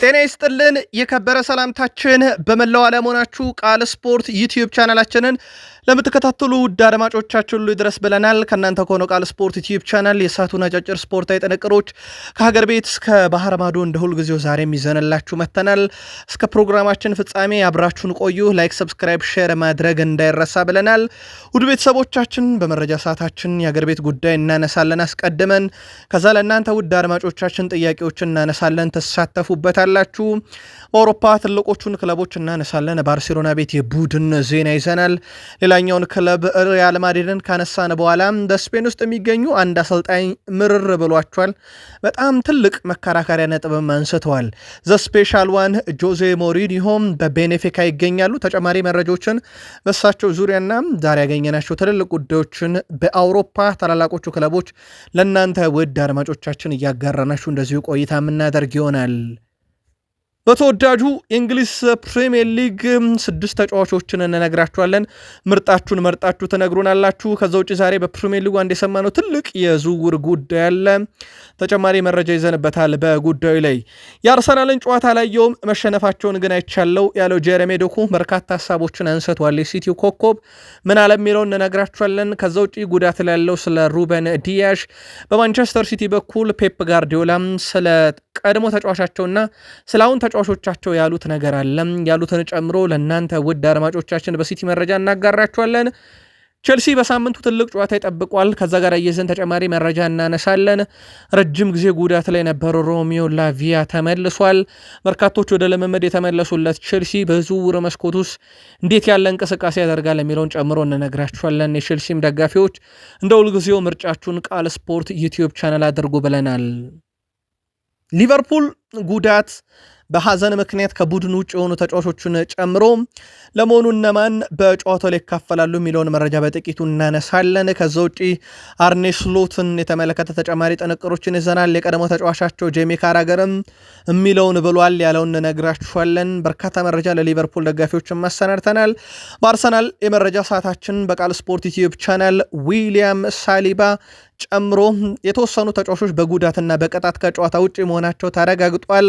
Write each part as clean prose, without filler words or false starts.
ጤና ይስጥልን የከበረ ሰላምታችን በመላው ዓለም ሆናችሁ ቃል ስፖርት ዩቲዩብ ቻናላችንን ለምትከታተሉ ውድ አድማጮቻችን ሁሉ ይድረስ ብለናል። ከእናንተ ከሆነው ቃል ስፖርት ዩቲዩብ ቻናል የሰዓቱን አጫጭር ስፖርታዊ ጥንቅሮች ከሀገር ቤት እስከ ባህር ማዶ እንደ ሁልጊዜው ዛሬም ይዘንላችሁ መጥተናል። እስከ ፕሮግራማችን ፍጻሜ አብራችሁን ቆዩ። ላይክ፣ ሰብስክራይብ፣ ሼር ማድረግ እንዳይረሳ ብለናል። ውድ ቤተሰቦቻችን በመረጃ ሰዓታችን የሀገር ቤት ጉዳይ እናነሳለን አስቀድመን። ከዛ ለእናንተ ውድ አድማጮቻችን ጥያቄዎችን እናነሳለን፣ ተሳተፉበታላችሁ። በአውሮፓ ትልቆቹን ክለቦች እናነሳለን። ባርሴሎና ቤት የቡድን ዜና ይዘናል። ሌላኛውን ክለብ ሪያል ማድሪድን ካነሳን በኋላ በስፔን ውስጥ የሚገኙ አንድ አሰልጣኝ ምርር ብሏቸዋል። በጣም ትልቅ መከራከሪያ ነጥብም አንስተዋል። ዘ ስፔሻል ዋን ጆዜ ሞሪኒሆም በቤኔፊካ ይገኛሉ። ተጨማሪ መረጃዎችን በሳቸው ዙሪያና ዛሬ ያገኘናቸው ትልልቅ ጉዳዮችን በአውሮፓ ታላላቆቹ ክለቦች ለእናንተ ውድ አድማጮቻችን እያጋራናችሁ እንደዚሁ ቆይታ የምናደርግ ይሆናል። በተወዳጁ የእንግሊዝ ፕሪሚየር ሊግ 6 ተጫዋቾችን እንነግራችኋለን። ምርጣችሁን መርጣችሁ ትነግሩናላችሁ። ከዛ ውጭ ዛሬ በፕሪሚየር ሊጉ አንድ የሰማነው ትልቅ የዝውውር ጉዳይ አለ። ተጨማሪ መረጃ ይዘንበታል። በጉዳዩ ላይ የአርሰናልን ጨዋታ ላየውም መሸነፋቸውን ግን አይቻለው ያለው ጀረሚ ዶኩ በርካታ ሀሳቦችን አንስቷል። የሲቲው ኮከብ ምን አለ የሚለውን እንነግራችኋለን። ከዛ ውጭ ጉዳት ላይ ያለው ስለ ሩበን ዲያሽ፣ በማንቸስተር ሲቲ በኩል ፔፕ ጋርዲዮላም ስለ ቀድሞ ተጫዋቻቸውና ስለ አሁን ተጫዋቾቻቸው ያሉት ነገር አለ። ያሉትን ጨምሮ ለእናንተ ውድ አድማጮቻችን በሲቲ መረጃ እናጋራችኋለን። ቼልሲ በሳምንቱ ትልቅ ጨዋታ ይጠብቋል። ከዛ ጋር እየዘን ተጨማሪ መረጃ እናነሳለን። ረጅም ጊዜ ጉዳት ላይ የነበረው ሮሚዮ ላቪያ ተመልሷል። በርካቶች ወደ ልምምድ የተመለሱለት ቼልሲ በዝውውር መስኮት ውስጥ እንዴት ያለ እንቅስቃሴ ያደርጋል የሚለውን ጨምሮ እንነግራችኋለን። የቼልሲም ደጋፊዎች እንደ ሁልጊዜው ምርጫችሁን ቃል ስፖርት ዩቲዩብ ቻናል አድርጉ ብለናል። ሊቨርፑል ጉዳት በሐዘን ምክንያት ከቡድን ውጭ የሆኑ ተጫዋቾችን ጨምሮ ለመሆኑ እነማን በጨዋታው ላይ ይካፈላሉ የሚለውን መረጃ በጥቂቱ እናነሳለን። ከዛ ውጪ አርኔ ስሎትን የተመለከተ ተጨማሪ ጥንቅሮችን ይዘናል። የቀድሞ ተጫዋቻቸው ጄሚ ካራገርም የሚለውን ብሏል ያለውን እነግራችኋለን። በርካታ መረጃ ለሊቨርፑል ደጋፊዎችን ማሰናድተናል። በአርሰናል የመረጃ ሰዓታችን በቃል ስፖርት ዩቲዩብ ቻናል ዊሊያም ሳሊባ ጨምሮ የተወሰኑ ተጫዋቾች በጉዳትና በቅጣት ከጨዋታ ውጭ መሆናቸው ተረጋግጧል።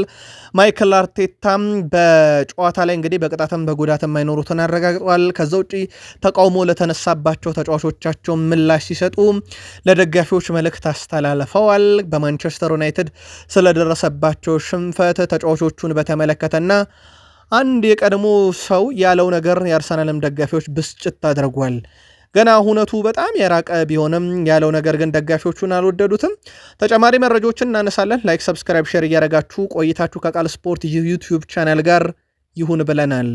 ማይክል አርቴታም በጨዋታ ላይ እንግዲህ በቅጣትም በጉዳትም የማይኖሩትን አረጋግጧል። ከዛ ውጭ ተቃውሞ ለተነሳባቸው ተጫዋቾቻቸው ምላሽ ሲሰጡ ለደጋፊዎች መልእክት አስተላልፈዋል። በማንቸስተር ዩናይትድ ስለደረሰባቸው ሽንፈት ተጫዋቾቹን በተመለከተና አንድ የቀድሞ ሰው ያለው ነገር የአርሰናልም ደጋፊዎች ብስጭት አድርጓል። ገና ሁነቱ በጣም የራቀ ቢሆንም ያለው ነገር ግን ደጋፊዎቹን አልወደዱትም። ተጨማሪ መረጃዎችን እናነሳለን። ላይክ፣ ሰብስክራይብ፣ ሼር እያደረጋችሁ ቆይታችሁ ከቃል ስፖርት ዩቲዩብ ቻናል ጋር ይሁን ብለናል።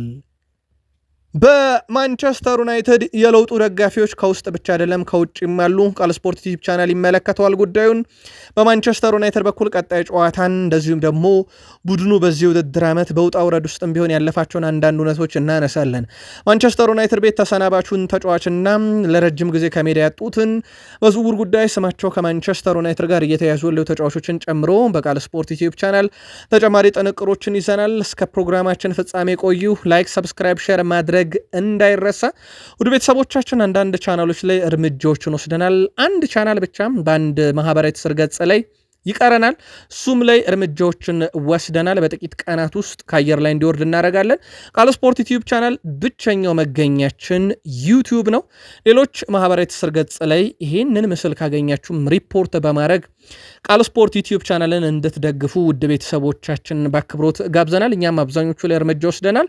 በማንቸስተር ዩናይትድ የለውጡ ደጋፊዎች ከውስጥ ብቻ አይደለም ከውጭም ያሉ ቃል ስፖርት ዩቲዩብ ቻናል ይመለከተዋል ጉዳዩን። በማንቸስተር ዩናይትድ በኩል ቀጣይ ጨዋታን እንደዚሁም ደግሞ ቡድኑ በዚህ ውድድር ዓመት በውጣ ውረድ ውስጥም ቢሆን ያለፋቸውን አንዳንድ እውነቶች እናነሳለን። ማንቸስተር ዩናይትድ ቤት ተሰናባቹን ተጫዋችና ለረጅም ጊዜ ከሜዳ ያጡትን በዝውውር ጉዳይ ስማቸው ከማንቸስተር ዩናይትድ ጋር እየተያዙ ያሉ ተጫዋቾችን ጨምሮ በቃል ስፖርት ዩቲዩብ ቻናል ተጨማሪ ጥንቅሮችን ይዘናል። እስከ ፕሮግራማችን ፍጻሜ ቆዩ። ላይክ፣ ሰብስክራይብ፣ ሼር ማድረግ እንዳይረሳ። ወደ ቤተሰቦቻችን አንዳንድ ቻናሎች ላይ እርምጃዎችን ወስደናል። አንድ ቻናል ብቻ በአንድ ማህበራዊ ትስስር ገጽ ላይ ይቀረናል። እሱም ላይ እርምጃዎችን ወስደናል። በጥቂት ቀናት ውስጥ ከአየር ላይ እንዲወርድ እናደርጋለን። ቃል ስፖርት ዩቲዩብ ቻናል ብቸኛው መገኛችን ዩቲዩብ ነው። ሌሎች ማህበራዊ ትስስር ገጽ ላይ ይሄንን ምስል ካገኛችሁም ሪፖርት በማድረግ ቃል ስፖርት ዩቲዩብ ቻናልን እንድትደግፉ ውድ ቤተሰቦቻችን በአክብሮት ጋብዘናል። እኛም አብዛኞቹ ላይ እርምጃ ወስደናል።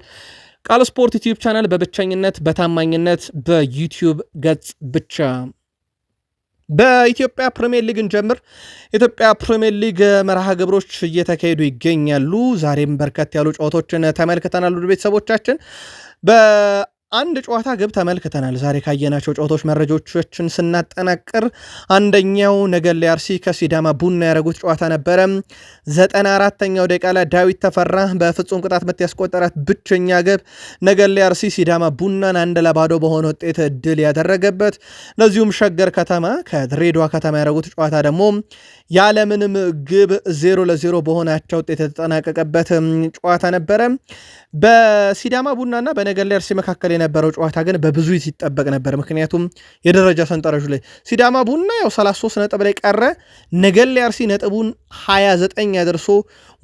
ቃል ስፖርት ዩቲዩብ ቻናል በብቸኝነት በታማኝነት በዩቲዩብ ገጽ ብቻ። በኢትዮጵያ ፕሪሚየር ሊግን ጀምር ኢትዮጵያ ፕሪሚየር ሊግ መርሃ ግብሮች እየተካሄዱ ይገኛሉ። ዛሬም በርከት ያሉ ጨዋታዎችን ተመልክተናል። ውድ ቤተሰቦቻችን አንድ ጨዋታ ግብ ተመልክተናል። ዛሬ ካየናቸው ጨዋታዎች መረጃዎችን ስናጠናቅር አንደኛው ነገሌ አርሲ ከሲዳማ ቡና ያደረጉት ጨዋታ ነበረ። 94ኛው ደቂቃ ላይ ዳዊት ተፈራ በፍጹም ቅጣት ምት ያስቆጠራት ብቸኛ ግብ ነገሌ አርሲ ሲዳማ ቡናን 1-0 በሆነ ውጤት ድል ያደረገበት። ለዚሁም ሸገር ከተማ ከድሬዳዋ ከተማ ያደረጉት ጨዋታ ደግሞ ያለምንም ግብ 0-0 በሆናቸው ውጤት የተጠናቀቀበት ጨዋታ ነበረ። በሲዳማ ቡናና በነገሌ አርሲ መካከል የነበረው ጨዋታ ግን በብዙ ይጠበቅ ነበር። ምክንያቱም የደረጃ ሰንጠረዡ ላይ ሲዳማ ቡና ያው 33 ነጥብ ላይ ቀረ። ነገሌ አርሲ ነጥቡን 29 ያደርሶ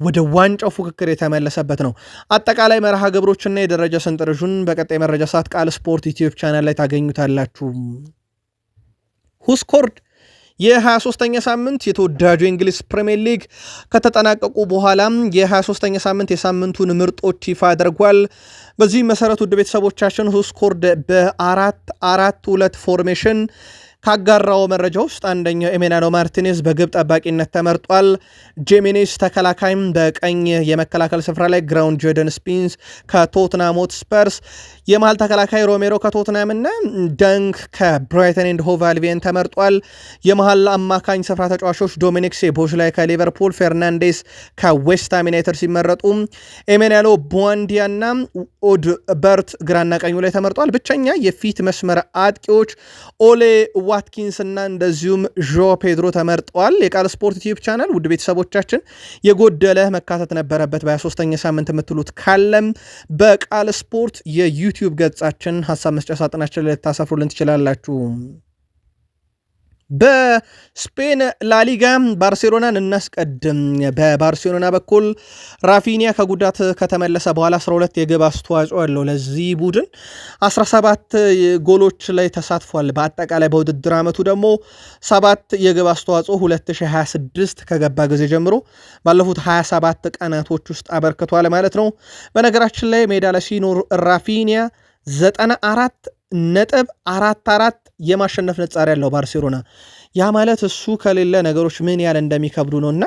ወደ ዋንጫው ፉክክር የተመለሰበት ነው። አጠቃላይ መርሃ ግብሮችና የደረጃ ሰንጠረዡን በቀጣይ መረጃ ሰዓት ቃል ስፖርት ዩቲዩብ ቻናል ላይ ታገኙታላችሁ። ሁስኮርድ የ23ኛ ሳምንት የተወዳጁ የእንግሊዝ ፕሪሚየር ሊግ ከተጠናቀቁ በኋላም የ23ኛ ሳምንት የሳምንቱን ምርጦች ይፋ አድርጓል። በዚህ መሰረት ውድ ቤተሰቦቻችን ሁስኮርድ በ4-4-2 ፎርሜሽን ካጋራው መረጃ ውስጥ አንደኛው ኤሜሊያኖ ማርቲኔዝ በግብ ጠባቂነት ተመርጧል። ጄሚኔስ ተከላካይም በቀኝ የመከላከል ስፍራ ላይ ግራውንድ ጆርደን ስፒንስ ከቶትናም ሆትስፐርስ፣ የመሃል ተከላካይ ሮሜሮ ከቶትናም እና ደንክ ከብራይተን ኤንድ ሆቭ አልቢዮን ተመርጧል። የመሃል አማካኝ ስፍራ ተጫዋቾች ዶሚኒክ ሶቦስላይ ከሊቨርፑል፣ ፌርናንዴስ ከዌስትሃም ዩናይትድ ሲመረጡ ኤሜሊያኖ ቡዋንዲያ እና ኦድ በርት ግራና ቀኙ ላይ ተመርጧል። ብቸኛ የፊት መስመር አጥቂዎች ኦሌ ዋትኪንስ እና እንደዚሁም ዦ ፔድሮ ተመርጠዋል። የቃል ስፖርት ዩቲዩብ ቻናል ውድ ቤተሰቦቻችን የጎደለ መካተት ነበረበት በ23ኛ ሳምንት የምትሉት ካለም በቃል ስፖርት የዩቲዩብ ገጻችን ሀሳብ መስጫ ሳጥናችን ላይ ልታሰፍሩልን ትችላላችሁ። በስፔን ላሊጋ ባርሴሎናን እናስቀድም። በባርሴሎና በኩል ራፊኒያ ከጉዳት ከተመለሰ በኋላ 12 የግብ አስተዋጽኦ ያለው ለዚህ ቡድን 17 ጎሎች ላይ ተሳትፏል። በአጠቃላይ በውድድር ዓመቱ ደግሞ 7 የግብ አስተዋጽኦ 2026 ከገባ ጊዜ ጀምሮ ባለፉት 27 ቀናቶች ውስጥ አበርክቷል ማለት ነው። በነገራችን ላይ ሜዳ ላይ ሲኖር ራፊኒያ 94.44 የማሸነፍ ነጻሪ ያለው ባርሴሎና። ያ ማለት እሱ ከሌለ ነገሮች ምን ያህል እንደሚከብዱ ነውና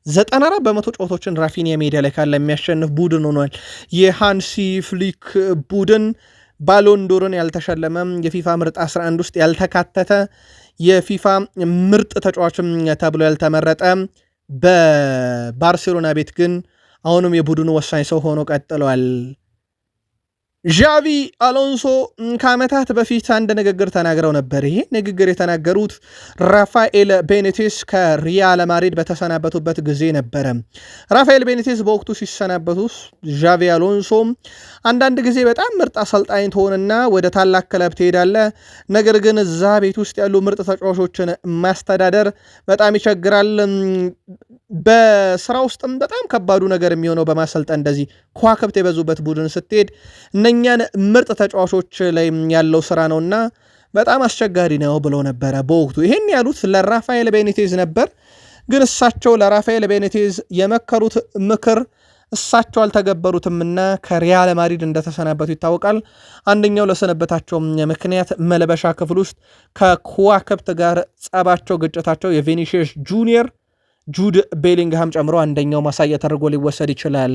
94 በመቶ ጨዋታዎችን ራፊኒያ ሜዳ ላይ ካለ የሚያሸንፍ ቡድን ሆኗል። የሃንሲ ፍሊክ ቡድን ባሎንዶርን ያልተሸለመ፣ የፊፋ ምርጥ 11 ውስጥ ያልተካተተ፣ የፊፋ ምርጥ ተጫዋችም ተብሎ ያልተመረጠ፣ በባርሴሎና ቤት ግን አሁንም የቡድኑ ወሳኝ ሰው ሆኖ ቀጥሏል። ዣቪ አሎንሶ ከዓመታት በፊት አንድ ንግግር ተናግረው ነበር። ይሄ ንግግር የተናገሩት ራፋኤል ቤኒቴስ ከሪያል ማድሪድ በተሰናበቱበት ጊዜ ነበረ። ራፋኤል ቤኒቴስ በወቅቱ ሲሰናበቱ ዣቪ አሎንሶ አንዳንድ ጊዜ በጣም ምርጥ አሰልጣኝ ትሆንና ወደ ታላቅ ክለብ ትሄዳለ፣ ነገር ግን እዛ ቤት ውስጥ ያሉ ምርጥ ተጫዋቾችን ማስተዳደር በጣም ይቸግራል። በስራ ውስጥም በጣም ከባዱ ነገር የሚሆነው በማሰልጠን እንደዚህ ከዋክብት የበዙበት ቡድን ስትሄድ እነኛን ምርጥ ተጫዋቾች ላይ ያለው ስራ ነውና በጣም አስቸጋሪ ነው ብለው ነበረ በወቅቱ። ይሄን ያሉት ለራፋኤል ቤኒቴዝ ነበር። ግን እሳቸው ለራፋኤል ቤኒቴዝ የመከሩት ምክር እሳቸው አልተገበሩትምና ከሪያል ማድሪድ እንደተሰናበቱ ይታወቃል። አንደኛው ለሰነበታቸው ምክንያት መልበሻ ክፍል ውስጥ ከከዋክብት ጋር ጸባቸው፣ ግጭታቸው የቪኒሺየስ ጁኒየር፣ ጁድ ቤሊንግሃም ጨምሮ አንደኛው ማሳያ ተደርጎ ሊወሰድ ይችላል።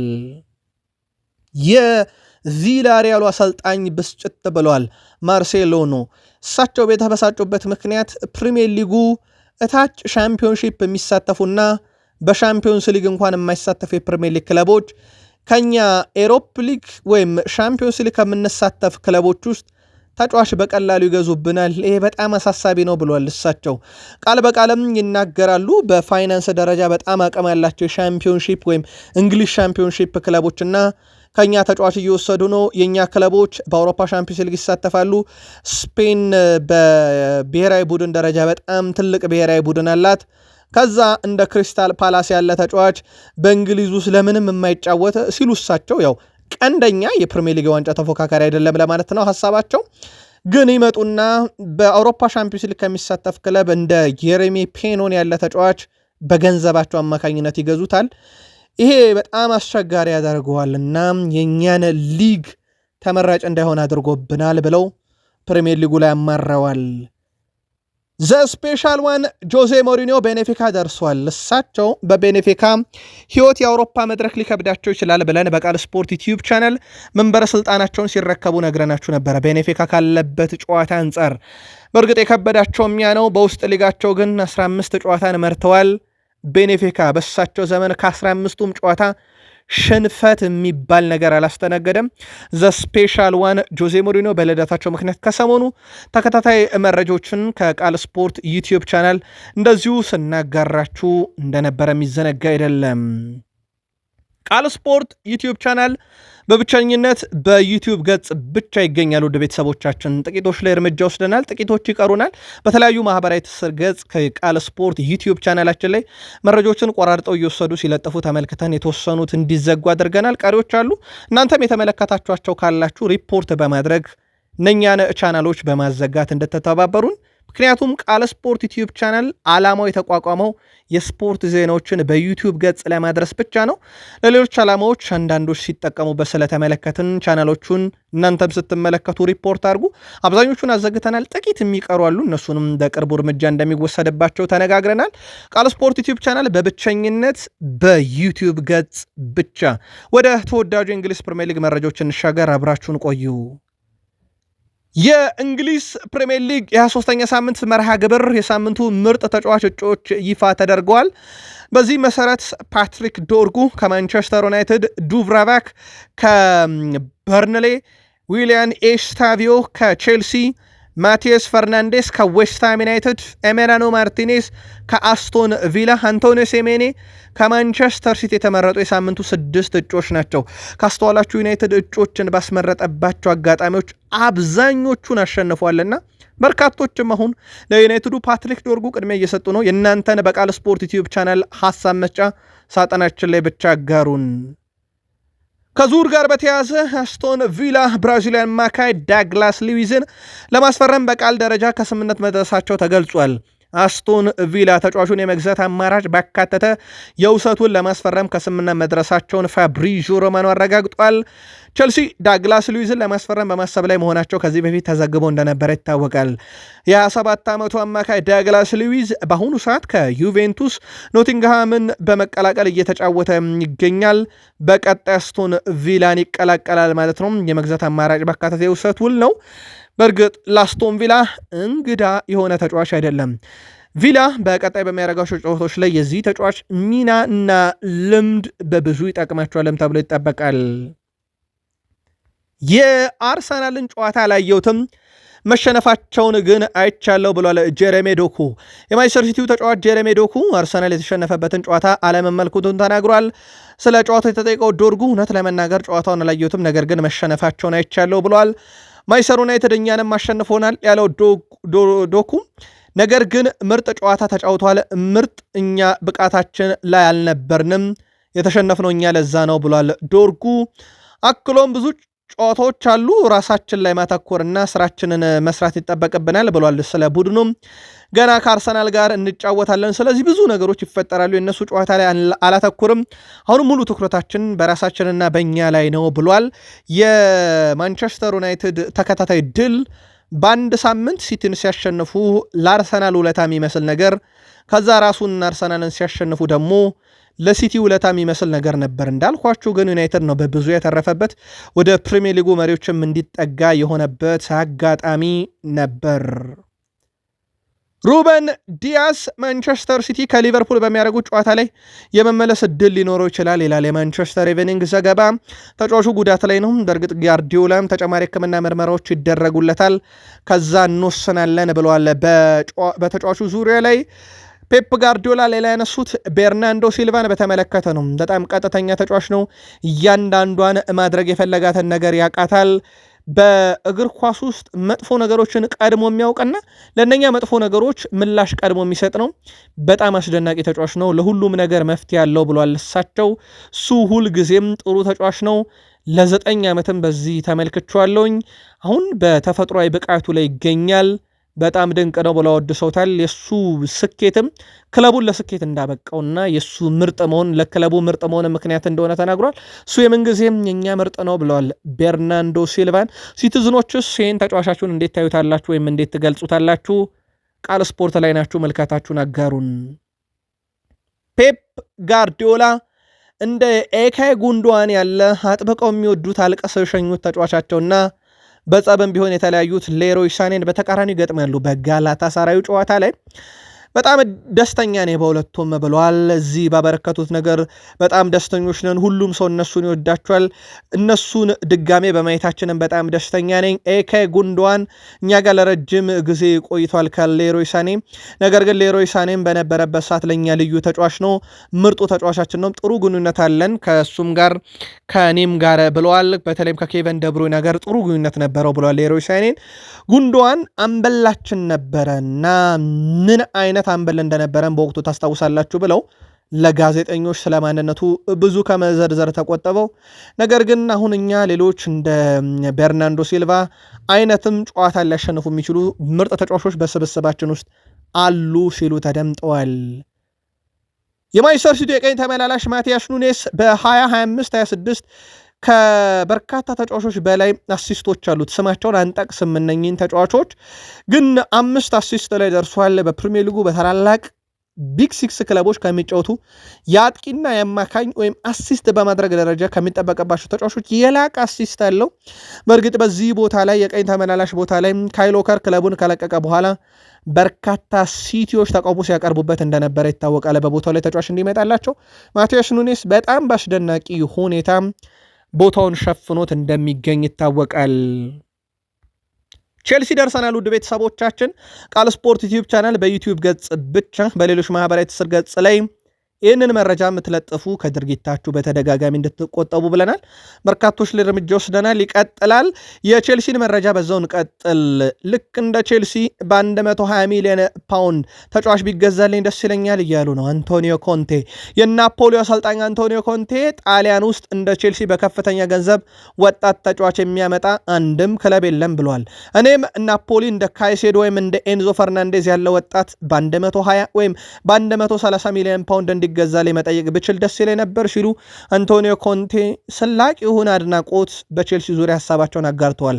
የቪላሪያሉ አሰልጣኝ ብስጭት ብለዋል። ማርሴሎ ነው። እሳቸው በተበሳጩበት ምክንያት ፕሪሚየር ሊጉ እታች ሻምፒዮንሺፕ የሚሳተፉና በሻምፒዮንስ ሊግ እንኳን የማይሳተፉ የፕሪሚየር ሊግ ክለቦች ከኛ ኤሮፕ ሊግ ወይም ሻምፒዮንስ ሊግ ከምንሳተፍ ክለቦች ውስጥ ተጫዋች በቀላሉ ይገዙብናል። ይሄ በጣም አሳሳቢ ነው ብሏል። እሳቸው ቃል በቃልም ይናገራሉ። በፋይናንስ ደረጃ በጣም አቅም ያላቸው የሻምፒዮንሺፕ ወይም እንግሊዝ ሻምፒዮንሺፕ ክለቦችና ከኛ ተጫዋች እየወሰዱ ነው። የኛ ክለቦች በአውሮፓ ሻምፒዮንስ ሊግ ይሳተፋሉ። ስፔን በብሔራዊ ቡድን ደረጃ በጣም ትልቅ ብሔራዊ ቡድን አላት። ከዛ እንደ ክሪስታል ፓላስ ያለ ተጫዋች በእንግሊዝ ውስጥ ለምንም የማይጫወት ሲሉ እሳቸው ያው ቀንደኛ የፕሪሚየር ሊግ ዋንጫ ተፎካካሪ አይደለም ለማለት ነው ሐሳባቸው። ግን ይመጡና በአውሮፓ ሻምፒዮንስ ሊግ ከሚሳተፍ ክለብ እንደ ጄሬሚ ፔኖን ያለ ተጫዋች በገንዘባቸው አማካኝነት ይገዙታል። ይሄ በጣም አስቸጋሪ ያደርገዋልና የኛን ሊግ ተመራጭ እንዳይሆን አድርጎብናል ብለው ፕሪሚየር ሊጉ ላይ አማረዋል። ዘ ስፔሻል ዋን ጆዜ ሞሪኒዮ ቤኔፊካ ደርሷል። እሳቸው በቤኔፊካ ህይወት የአውሮፓ መድረክ ሊከብዳቸው ይችላል ብለን በቃል ስፖርት ዩቲዩብ ቻናል መንበረ ስልጣናቸውን ሲረከቡ ነግረናችሁ ነበረ። ቤኔፊካ ካለበት ጨዋታ አንጻር በእርግጥ የከበዳቸው ሚያ ነው። በውስጥ ሊጋቸው ግን 15 ጨዋታን መርተዋል። ቤኔፊካ በእሳቸው ዘመን ከ15ቱም ጨዋታ ሽንፈት የሚባል ነገር አላስተናገደም። ዘ ስፔሻል ዋን ጆዜ ሞሪኒዮ በልደታቸው ምክንያት ከሰሞኑ ተከታታይ መረጃዎችን ከቃል ስፖርት ዩቲዩብ ቻናል እንደዚሁ ስናጋራችሁ እንደነበረ የሚዘነጋ አይደለም። ቃል ስፖርት ዩቲዩብ ቻናል በብቸኝነት በዩቲዩብ ገጽ ብቻ ይገኛል። ውድ ቤተሰቦቻችን ጥቂቶች ላይ እርምጃ ወስደናል፣ ጥቂቶች ይቀሩናል። በተለያዩ ማህበራዊ ትስስር ገጽ ከቃል ስፖርት ዩቲዩብ ቻናላችን ላይ መረጃዎችን ቆራርጠው እየወሰዱ ሲለጥፉ ተመልክተን የተወሰኑት እንዲዘጉ አድርገናል። ቀሪዎች አሉ። እናንተም የተመለከታችኋቸው ካላችሁ ሪፖርት በማድረግ እነኛን ቻናሎች በማዘጋት እንድትተባበሩን። ምክንያቱም ቃል ስፖርት ዩቲዩብ ቻናል ዓላማው የተቋቋመው የስፖርት ዜናዎችን በዩቲዩብ ገጽ ለማድረስ ብቻ ነው። ለሌሎች ዓላማዎች አንዳንዶች ሲጠቀሙበት ስለተመለከትን ቻናሎቹን እናንተም ስትመለከቱ ሪፖርት አድርጉ። አብዛኞቹን አዘግተናል፣ ጥቂት የሚቀሩ አሉ። እነሱንም በቅርቡ እርምጃ እንደሚወሰድባቸው ተነጋግረናል። ቃል ስፖርት ዩቲዩብ ቻናል በብቸኝነት በዩቲዩብ ገጽ ብቻ። ወደ ተወዳጁ የእንግሊዝ ፕሪሚየር ሊግ መረጃዎች እንሻገር። አብራችሁን ቆዩ። የእንግሊዝ ፕሪሚየር ሊግ የ23ኛ ሳምንት መርሃ ግብር የሳምንቱ ምርጥ ተጫዋች እጩዎች ይፋ ተደርገዋል። በዚህ መሰረት ፓትሪክ ዶርጉ ከማንቸስተር ዩናይትድ፣ ዱብራቫክ ከበርንሌ፣ ዊሊያን ኤስታቪዮ ከቼልሲ፣ ማቲያስ ፈርናንዴስ ከዌስትሃም ዩናይትድ፣ ኤሜራኖ ማርቲኔዝ ከአስቶን ቪላ፣ አንቶኒዮ ሴሜኔ ከማንቸስተር ሲቲ የተመረጡ የሳምንቱ 6 እጮች ናቸው። ካስተዋላችሁ ዩናይትድ እጮችን ባስመረጠባቸው አጋጣሚዎች አብዛኞቹን አሸንፏልና በርካቶችም አሁን ለዩናይትዱ ፓትሪክ ዶርጉ ቅድሚያ እየሰጡ ነው። የእናንተን በቃል ስፖርት ዩቲዩብ ቻናል ሀሳብ መስጫ ሳጥናችን ላይ ብቻ አጋሩን። ከዙር ጋር በተያያዘ አስቶን ቪላ ብራዚሊያን አማካይ ዳግላስ ሉዊዝን ለማስፈረም በቃል ደረጃ ከስምምነት መድረሳቸው ተገልጿል። አስቶን ቪላ ተጫዋቹን የመግዛት አማራጭ ባካተተ የውሰቱን ለማስፈረም ከስምምነት መድረሳቸውን ፋብሪዚዮ ሮማኖ አረጋግጧል። ቸልሲ ዳግላስ ሉዊዝን ለማስፈረም በማሰብ ላይ መሆናቸው ከዚህ በፊት ተዘግቦ እንደነበረ ይታወቃል። የ27 ዓመቱ አማካይ ዳግላስ ሉዊዝ በአሁኑ ሰዓት ከዩቬንቱስ ኖቲንግሃምን በመቀላቀል እየተጫወተ ይገኛል። በቀጣይ አስቶን ቪላን ይቀላቀላል ማለት ነው። የመግዛት አማራጭ ባካተተ የውሰት ውል ነው። በእርግጥ ላስቶን ቪላ እንግዳ የሆነ ተጫዋች አይደለም። ቪላ በቀጣይ በሚያደርጋቸው ጨዋታዎች ላይ የዚህ ተጫዋች ሚና እና ልምድ በብዙ ይጠቅማቸዋልም ተብሎ ይጠበቃል። የአርሰናልን ጨዋታ አላየሁትም፣ መሸነፋቸውን ግን አይቻለሁ ብሏል ጀረሜ ዶኩ። የማንቸስተር ሲቲው ተጫዋች ጀረሜ ዶኩ አርሰናል የተሸነፈበትን ጨዋታ አለመመልከቱን ተናግሯል። ስለ ጨዋታው የተጠየቀው ዶርጉ እውነት ለመናገር ጨዋታውን አላየሁትም፣ ነገር ግን መሸነፋቸውን አይቻለሁ ብሏል። ማንቸስተር ዩናይትድ እኛንም አሸንፎናል ያለው ዶኩ ነገር ግን ምርጥ ጨዋታ ተጫውቷል፣ ምርጥ እኛ ብቃታችን ላይ አልነበርንም፣ የተሸነፍነው እኛ ለዛ ነው ብሏል ዶርጉ። አክሎም ብዙ ጨዋታዎች አሉ፣ ራሳችን ላይ ማተኮርና ስራችንን መስራት ይጠበቅብናል ብሏል። ስለ ቡድኑም ገና ከአርሰናል ጋር እንጫወታለን፣ ስለዚህ ብዙ ነገሮች ይፈጠራሉ፣ የእነሱ ጨዋታ ላይ አላተኩርም፣ አሁንም ሙሉ ትኩረታችን በራሳችንና በእኛ ላይ ነው ብሏል። የማንቸስተር ዩናይትድ ተከታታይ ድል በአንድ ሳምንት ሲቲን ሲያሸንፉ ለአርሰናል ውለታ የሚመስል ነገር፣ ከዛ ራሱን አርሰናልን ሲያሸንፉ ደግሞ ለሲቲ ውለታ የሚመስል ነገር ነበር። እንዳልኳችሁ ግን ዩናይትድ ነው በብዙ የተረፈበት፣ ወደ ፕሪሚየር ሊጉ መሪዎችም እንዲጠጋ የሆነበት አጋጣሚ ነበር። ሩበን ዲያስ ማንቸስተር ሲቲ ከሊቨርፑል በሚያደርጉት ጨዋታ ላይ የመመለስ እድል ሊኖረው ይችላል ይላል የማንቸስተር ኢቭኒንግ ዘገባ። ተጫዋቹ ጉዳት ላይ ነው። በእርግጥ ጋርዲዮላም ተጨማሪ ሕክምና ምርመራዎች ይደረጉለታል፣ ከዛ እንወስናለን ብለዋል። በተጫዋቹ ዙሪያ ላይ ፔፕ ጋርዲዮላ ሌላ ያነሱት ቤርናንዶ ሲልቫን በተመለከተ ነው። በጣም ቀጥተኛ ተጫዋች ነው። እያንዳንዷን ማድረግ የፈለጋትን ነገር ያቃታል። በእግር ኳስ ውስጥ መጥፎ ነገሮችን ቀድሞ የሚያውቅና ለእነኛ መጥፎ ነገሮች ምላሽ ቀድሞ የሚሰጥ ነው። በጣም አስደናቂ ተጫዋች ነው። ለሁሉም ነገር መፍትሄ ያለው ብሏል እሳቸው። እሱ ሁልጊዜም ጥሩ ተጫዋች ነው። ለ9 ዓመትም በዚህ ተመልክቼዋለሁኝ። አሁን በተፈጥሯዊ ብቃቱ ላይ ይገኛል። በጣም ድንቅ ነው ብለው ወድሰውታል። የሱ ስኬትም ክለቡን ለስኬት እንዳበቃውና የሱ ምርጥ መሆን ለክለቡ ምርጥ መሆን ምክንያት እንደሆነ ተናግሯል። እሱ የምንጊዜም የኛ ምርጥ ነው ብለዋል ቤርናንዶ ሲልቫን። ሲቲዝኖችስ ይህን ተጫዋቻችሁን እንዴት ታዩታላችሁ ወይም እንዴት ትገልጹታላችሁ? ቃል ስፖርት ላይ ናችሁ፣ መልካታችሁን አጋሩን። ፔፕ ጋርዲዮላ እንደ ኤካይ ጉንዶዋን ያለ አጥብቀው የሚወዱት አልቀሰው የሸኙት ተጫዋቻቸውና በጸብም ቢሆን የተለያዩት ሌሮይ ሳኔን በተቃራኒ ገጥማሉ። በጋላታ ሳራዩ ጨዋታ ላይ በጣም ደስተኛ ነኝ በሁለቱም ብለዋል። እዚህ ባበረከቱት ነገር በጣም ደስተኞች ነን። ሁሉም ሰው እነሱን ይወዳቸዋል። እነሱን ድጋሜ በማየታችንም በጣም ደስተኛ ነኝ። ኤኬ ጉንዶዋን እኛ ጋር ለረጅም ጊዜ ቆይቷል ከሌሮይ ሳኔ። ነገር ግን ሌሮይ ሳኔም በነበረበት ሰዓት ለእኛ ልዩ ተጫዋች ነው፣ ምርጡ ተጫዋቻችን ነው። ጥሩ ግንኙነት አለን ከእሱም ጋር ከኔም ጋር ብለዋል። በተለይም ከኬቨን ደብሩይነ ነገር ጥሩ ግንኙነት ነበረው ብለዋል። ሌሮይ ሳኔን ጉንዶዋን አምበላችን ነበረና ምን አይነት አምበል እንደነበረን በወቅቱ ታስታውሳላችሁ ብለው ለጋዜጠኞች ስለማንነቱ ብዙ ከመዘርዘር ተቆጠበው። ነገር ግን አሁን እኛ ሌሎች እንደ ቤርናንዶ ሲልቫ አይነትም ጨዋታ ሊያሸንፉ የሚችሉ ምርጥ ተጫዋቾች በስብስባችን ውስጥ አሉ ሲሉ ተደምጠዋል። የማንቸስተር ሲቲ የቀኝ ተመላላሽ ማቲያስ ኑኔስ በ2025-26 ከበርካታ ተጫዋቾች በላይ አሲስቶች አሉት። ስማቸውን አንጠቅስም እነኝህን ተጫዋቾች ግን 5 አሲስት ላይ ደርሷል። በፕሪሚየር ሊጉ በታላላቅ ቢግ ሲክስ ክለቦች ከሚጫወቱ የአጥቂና የአማካኝ ወይም አሲስት በማድረግ ደረጃ ከሚጠበቅባቸው ተጫዋቾች የላቅ አሲስት አለው። በእርግጥ በዚህ ቦታ ላይ የቀኝ ተመላላሽ ቦታ ላይ ካይል ዎከር ክለቡን ከለቀቀ በኋላ በርካታ ሲቲዎች ተቃውሞ ሲያቀርቡበት እንደነበረ ይታወቃል። በቦታው ላይ ተጫዋች እንዲመጣላቸው ማቲያስ ኑኔስ በጣም በአስደናቂ ሁኔታ ቦታውን ሸፍኖት እንደሚገኝ ይታወቃል። ቼልሲ ደርሰናል። ውድ ቤተሰቦቻችን ቃል ስፖርት ዩቲዩብ ቻናል በዩቲዩብ ገጽ ብቻ በሌሎች ማህበራዊ ትስስር ገጽ ላይ ይህንን መረጃ የምትለጥፉ ከድርጊታችሁ በተደጋጋሚ እንድትቆጠቡ ብለናል። በርካቶች ላይ እርምጃ ወስደናል። ይቀጥላል። የቼልሲን መረጃ በዛው እንቀጥል። ልክ እንደ ቼልሲ በ120 ሚሊዮን ፓውንድ ተጫዋች ቢገዛልኝ ደስ ይለኛል እያሉ ነው አንቶኒዮ ኮንቴ። የናፖሊ አሰልጣኝ አንቶኒዮ ኮንቴ ጣሊያን ውስጥ እንደ ቼልሲ በከፍተኛ ገንዘብ ወጣት ተጫዋች የሚያመጣ አንድም ክለብ የለም ብሏል። እኔም ናፖሊ እንደ ካይሴዶ ወይም እንደ ኤንዞ ፈርናንዴዝ ያለ ወጣት በ120 ወይም በ130 ሚሊዮን ፓውንድ ገዛ ላይ መጠየቅ ብችል ደስ ይለኝ ነበር ሲሉ አንቶኒዮ ኮንቴ ስላቅ የሆነ አድናቆት በቼልሲ ዙሪያ ሀሳባቸውን አጋርተዋል።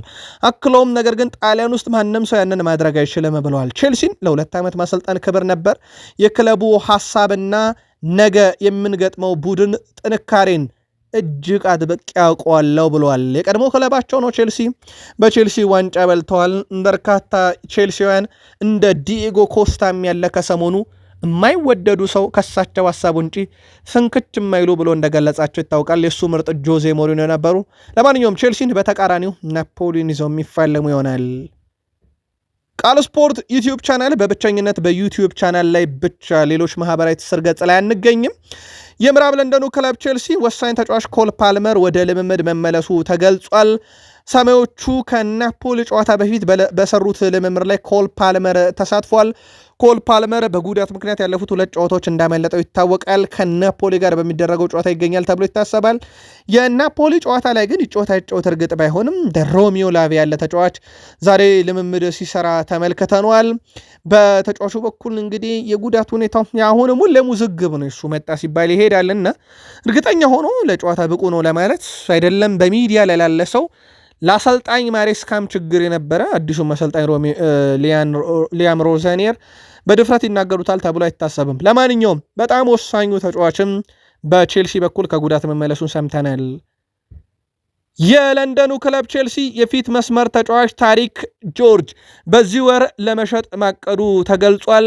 አክሎም ነገር ግን ጣሊያን ውስጥ ማንም ሰው ያንን ማድረግ አይችልም ብለዋል። ቼልሲን ለ2 ዓመት ማሰልጠን ክብር ነበር። የክለቡ ሀሳብና ነገ የምንገጥመው ቡድን ጥንካሬን እጅግ አጥብቄ ያውቀዋለሁ ብለዋል። የቀድሞ ክለባቸው ነው ቼልሲ። በቼልሲ ዋንጫ በልተዋል። በርካታ ቼልሲውያን እንደ ዲኤጎ ኮስታም ያለ ከሰሞኑ የማይወደዱ ሰው ከሳቸው ሀሳብ ውጪ ፍንክች የማይሉ ብሎ እንደገለጻቸው ይታወቃል። የእሱ ምርጥ ጆዜ ሞሪኖ ነበሩ። ለማንኛውም ቼልሲን በተቃራኒው ናፖሊን ይዘው የሚፋለሙ ይሆናል። ቃል ስፖርት ዩቲዩብ ቻናል በብቸኝነት በዩቲዩብ ቻናል ላይ ብቻ ሌሎች ማህበራዊ ትስስር ገጽ ላይ አንገኝም። የምዕራብ ለንደኑ ክለብ ቼልሲ ወሳኝ ተጫዋች ኮል ፓልመር ወደ ልምምድ መመለሱ ተገልጿል። ሰማዮቹ ከናፖሊ ጨዋታ በፊት በሰሩት ልምምድ ላይ ኮል ፓልመር ተሳትፏል። ኮል ፓልመር በጉዳት ምክንያት ያለፉት 2 ጨዋታዎች እንዳመለጠው ይታወቃል። ከናፖሊ ጋር በሚደረገው ጨዋታ ይገኛል ተብሎ ይታሰባል። የናፖሊ ጨዋታ ላይ ግን ይጫወት እርግጥ ባይሆንም ሮሚዮ ላቪ ያለ ተጫዋች ዛሬ ልምምድ ሲሰራ ተመልክተነዋል። በተጫዋቹ በኩል እንግዲህ የጉዳት ሁኔታው አሁን ሙሉ ለሙዝግብ ነው። እሱ መጣ ሲባል ይሄዳልና እርግጠኛ ሆኖ ለጨዋታ ብቁ ነው ለማለት አይደለም። በሚዲያ ላይ ላለ ሰው ለአሰልጣኝ ማሬስካም ችግር የነበረ አዲሱም አሰልጣኝ ሊያም ሮዘኒየር በድፍረት ይናገሩታል ተብሎ አይታሰብም። ለማንኛውም በጣም ወሳኙ ተጫዋችም በቼልሲ በኩል ከጉዳት መመለሱን ሰምተናል። የለንደኑ ክለብ ቼልሲ የፊት መስመር ተጫዋች ታሪክ ጆርጅ በዚህ ወር ለመሸጥ ማቀዱ ተገልጿል።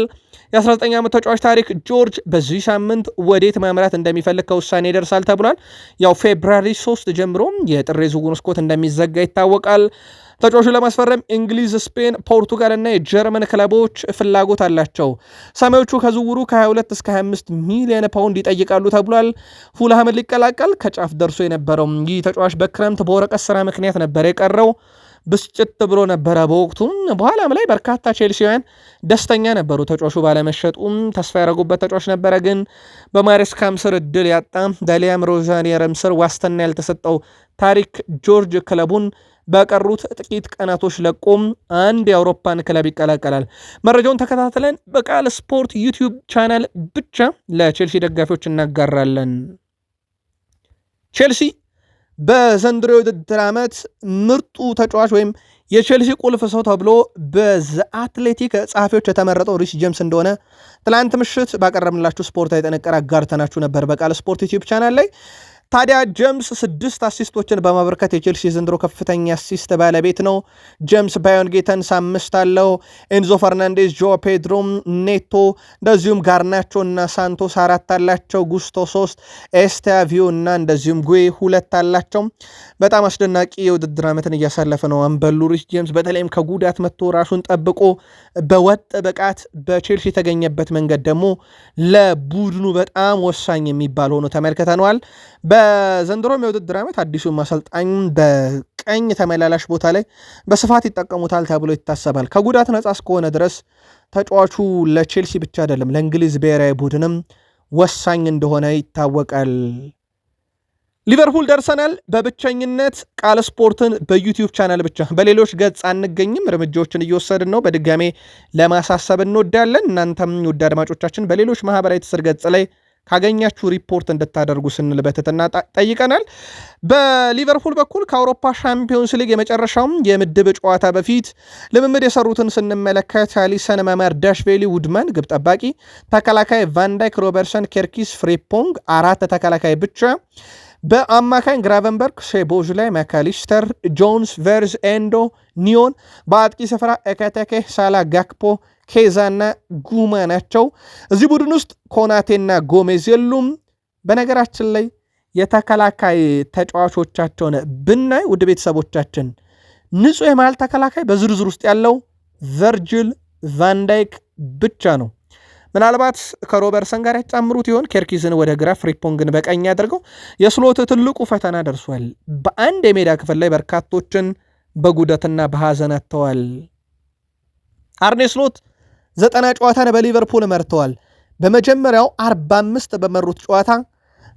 የ19 ዓመት ተጫዋች ታሪክ ጆርጅ በዚህ ሳምንት ወዴት ማምራት እንደሚፈልግ ከውሳኔ ይደርሳል ተብሏል። ያው ፌብራሪ 3 ጀምሮ የጥር ዝውውር መስኮት እንደሚዘጋ ይታወቃል። ተጫዋቹ ለማስፈረም እንግሊዝ፣ ስፔን፣ ፖርቱጋል እና የጀርመን ክለቦች ፍላጎት አላቸው። ሰማዮቹ ከዝውውሩ ከ22 እስከ 25 ሚሊዮን ፓውንድ ይጠይቃሉ ተብሏል። ፉልሃምን ሊቀላቀል ከጫፍ ደርሶ የነበረው ይህ ተጫዋች በክረምት በወረቀት ስራ ምክንያት ነበር የቀረው። ብስጭት ብሎ ነበረ በወቅቱ። በኋላም ላይ በርካታ ቼልሲውያን ደስተኛ ነበሩ ተጫዋቹ ባለመሸጡም። ተስፋ ያደረጉበት ተጫዋች ነበረ። ግን በማሬስካም ስር እድል ያጣ በሊያም ሮዛኒየርም ስር ዋስትና ያልተሰጠው ታሪክ ጆርጅ ክለቡን በቀሩት ጥቂት ቀናቶች ለቆም አንድ የአውሮፓን ክለብ ይቀላቀላል። መረጃውን ተከታትለን በቃል ስፖርት ዩቲዩብ ቻናል ብቻ ለቼልሲ ደጋፊዎች እናጋራለን። ቼልሲ በዘንድሮ የውድድር ዓመት ምርጡ ተጫዋች ወይም የቼልሲ ቁልፍ ሰው ተብሎ በዘ አትሌቲክ ጸሐፊዎች የተመረጠው ሪስ ጄምስ እንደሆነ ትላንት ምሽት ባቀረብንላችሁ ስፖርታዊ ጥንቅር አጋርተናችሁ ነበር በቃል ስፖርት ዩቲዩብ ቻናል ላይ። ታዲያ ጄምስ 6 አሲስቶችን በማበርከት የቼልሲ ዘንድሮ ከፍተኛ አሲስት ባለቤት ነው። ጄምስ ባዮን ጌተንስ 5 አለው። ኤንዞ ፈርናንዴዝ፣ ጆ ፔድሮ ኔቶ፣ እንደዚሁም ጋርናቾ እና ሳንቶስ 4 አላቸው። ጉስቶ 3፣ ኤስታቪዮ እና እንደዚሁም ጉዌ 2 አላቸው። በጣም አስደናቂ የውድድር ዓመትን እያሳለፈ ነው አምበሉ ሪስ ጄምስ። በተለይም ከጉዳት መጥቶ ራሱን ጠብቆ በወጥ ብቃት በቼልሲ የተገኘበት መንገድ ደግሞ ለቡድኑ በጣም ወሳኝ የሚባል ሆኖ ተመልክተነዋል። በዘንድሮም የውድድር ዓመት አዲሱ አሰልጣኝ በቀኝ ተመላላሽ ቦታ ላይ በስፋት ይጠቀሙታል ተብሎ ይታሰባል። ከጉዳት ነጻ እስከሆነ ድረስ ተጫዋቹ ለቼልሲ ብቻ አይደለም ለእንግሊዝ ብሔራዊ ቡድንም ወሳኝ እንደሆነ ይታወቃል። ሊቨርፑል ደርሰናል። በብቸኝነት ቃል ስፖርትን በዩቲዩብ ቻናል ብቻ በሌሎች ገጽ አንገኝም። እርምጃዎችን እየወሰድን ነው። በድጋሜ ለማሳሰብ እንወዳለን። እናንተም ውድ አድማጮቻችን በሌሎች ማህበራዊ ትስስር ገጽ ላይ ካገኛችሁ ሪፖርት እንድታደርጉ ስንል በትህትና ጠይቀናል። በሊቨርፑል በኩል ከአውሮፓ ሻምፒዮንስ ሊግ የመጨረሻውም የምድብ ጨዋታ በፊት ልምምድ የሰሩትን ስንመለከት አሊሰን፣ ማማርዳሽቪሊ፣ ውድመን ግብ ጠባቂ፣ ተከላካይ ቫንዳይክ፣ ሮበርትሰን፣ ኬርኪስ፣ ፍሬፖንግ 4 ተከላካይ ብቻ። በአማካኝ ግራቨንበርግ፣ ሼቦዥ ላይ ማካሊስተር፣ ጆንስ፣ ቨርዝ፣ ኤንዶ፣ ኒዮን፣ በአጥቂ ስፍራ ኤካቴኬ፣ ሳላ፣ ጋክፖ፣ ኬዛ እና ጉማ ናቸው። እዚህ ቡድን ውስጥ ኮናቴና ጎሜዝ የሉም። በነገራችን ላይ የተከላካይ ተጫዋቾቻቸውን ብናይ ውድ ቤተሰቦቻችን ንጹህ የመሃል ተከላካይ በዝርዝር ውስጥ ያለው ቨርጅል ቫንዳይክ ብቻ ነው። ምናልባት ከሮበርትሰን ጋር ያጫምሩት ይሆን? ኬርኪዝን ወደ ግራ ፍሪፖንግን በቀኝ አድርገው የስሎት ትልቁ ፈተና ደርሷል። በአንድ የሜዳ ክፍል ላይ በርካቶችን በጉዳትና በሐዘን አጥተዋል። አርኔ ስሎት 90 ጨዋታን በሊቨርፑል መርተዋል። በመጀመሪያው 45 በመሩት ጨዋታ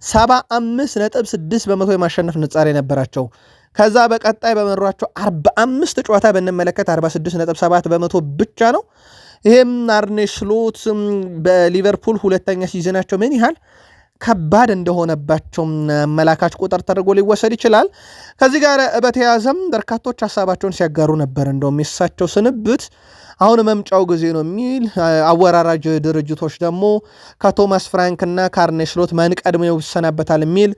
75.6% የማሸነፍ ንጻሬ ነበራቸው። ከዛ በቀጣይ በመሯቸው 45 ጨዋታ ብንመለከት 46.7% ብቻ ነው። ይሄም አርኔ ስሎት በሊቨርፑል ሁለተኛ ሲዝናቸው ምን ያህል ከባድ እንደሆነባቸው አመላካች ቁጥር ተደርጎ ሊወሰድ ይችላል። ከዚህ ጋር በተያያዘም በርካቶች ሀሳባቸውን ሲያጋሩ ነበር። እንደውም የሳቸው ስንብት አሁን መምጫው ጊዜ ነው የሚል አወራራጅ ድርጅቶች ደግሞ ከቶማስ ፍራንክ እና ከአርኔ ስሎት ማን ቀድሞ ይሰናበታል የሚል